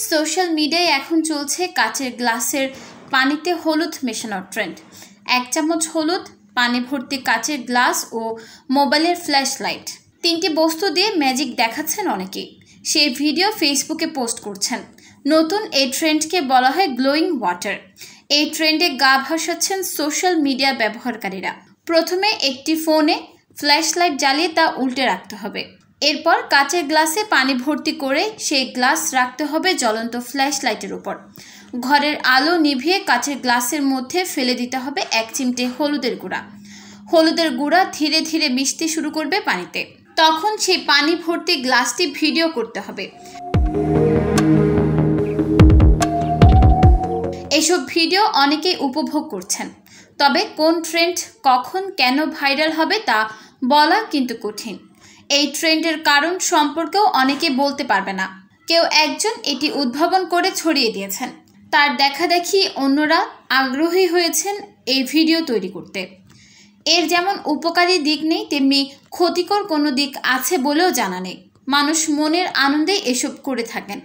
Social মিডিয়ায় এখন চলছে কাচের গ্লাসের পানিতে হলুদ মেশানোর ট্রেন্ড। 1 চামচ হলুদ, পানি ভর্তি কাচের গ্লাস ও মোবাইলের ফ্ল্যাশ লাইট, 3টি বস্তু দিয়ে ম্যাজিক দেখাচ্ছেন অনেকেই। সেই ভিডিও ফেসবুকে পোস্ট করছেন। নতুন এই ট্রেন্ডকে বলা হয় গ্লোয়িং ওয়াটার। এই ট্রেন্ডে গা ভাসাচ্ছেন সোশ্যাল মিডিয়া ব্যবহারকারীরা। প্রথমে একটি ফোনে ফ্ল্যাশ লাইট জ্বালিয়ে তা উল্টে রাখতে হবে। এরপর কাচের গ্লাসে পানি ভর্তি করে সেই গ্লাস রাখতে হবে জ্বলন্ত ফ্ল্যাশ লাইটের উপর। ঘরের আলো নিভিয়ে কাচের গ্লাসের মধ্যে ফেলে দিতে হবে 1 চিমটে হলুদের গুঁড়া। হলুদের গুঁড়া ধীরে ধীরে মিশতে শুরু করবে পানিতে। তখন সেই পানি ভর্তি গ্লাসটি ভিডিও করতে হবে। এসব ভিডিও অনেকেই উপভোগ করছেন। তবে কোন ট্রেন্ড কখন কেন ভাইরাল হবে তা বলা কিন্তু কঠিন। এই ট্রেন্ডের কারণ সম্পর্কেও অনেকে বলতে পারবে না। কেউ একজন এটি উদ্ভাবন করে ছড়িয়ে দিয়েছেন, তার দেখাদেখি অন্যরা আগ্রহী হয়েছেন এই ভিডিও তৈরি করতে। এর যেমন উপকারী দিক নেই, তেমনি ক্ষতিকর কোনো দিক আছে বলেও জানা নেই। মানুষ মনের আনন্দেই এসব করে থাকেন।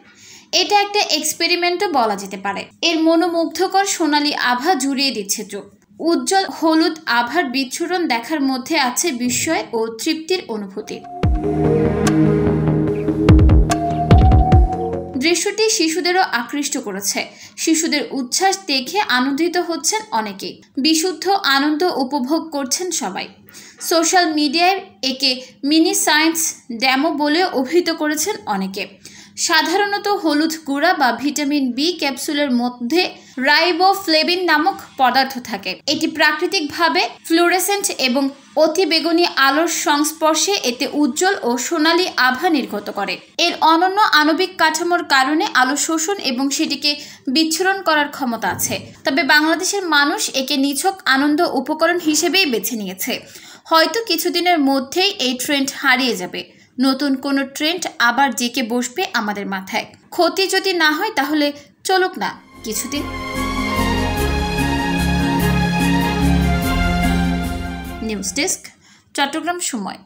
এটা একটা এক্সপেরিমেন্টও বলা যেতে পারে। এর মনোমুগ্ধকর সোনালী আভা জুড়িয়ে দিচ্ছে চোখ। উজ্জ্বল হলুদ আভার বিচ্ছুরণ দেখার মধ্যে আছে বিস্ময় ও তৃপ্তির অনুভূতি। দৃশ্যটি শিশুদেরও আকৃষ্ট করেছে। শিশুদের উচ্ছ্বাস দেখে আনন্দিত হচ্ছেন অনেকেই। বিশুদ্ধ আনন্দ উপভোগ করছেন সবাই। সোশ্যাল মিডিয়ায় একে মিনি সায়েন্স ডেমো বলে অভিহিত করেছেন অনেকে। সাধারণত হলুদ গুঁড়া বা ভিটামিন বি ক্যাপসুলের মধ্যে রাইবোফ্লেভিন নামক পদার্থ থাকে। এটি প্রাকৃতিকভাবে ফ্লুরেসেন্ট এবং অতি বেগুনি আলোর সংস্পর্শে এতে উজ্জ্বল ও সোনালী আভা নির্গত করে। এর অনন্য আণবিক কাঠামোর কারণে আলো শোষণ এবং সেটিকে বিচ্ছুরণ করার ক্ষমতা আছে। তবে বাংলাদেশের মানুষ একে নিছক আনন্দ উপকরণ হিসেবেই বেছে নিয়েছে। হয়তো কিছুদিনের মধ্যেই এই ট্রেন্ড হারিয়ে যাবে। নতুন কোনো ট্রেন্ড আবার জেঁকে বসবে আমাদের মাথায়। ক্ষতি যদি না হয় তাহলে চলুক না কিছুদিন। নিউজ ডেস্ক, চট্টগ্রাম সময়।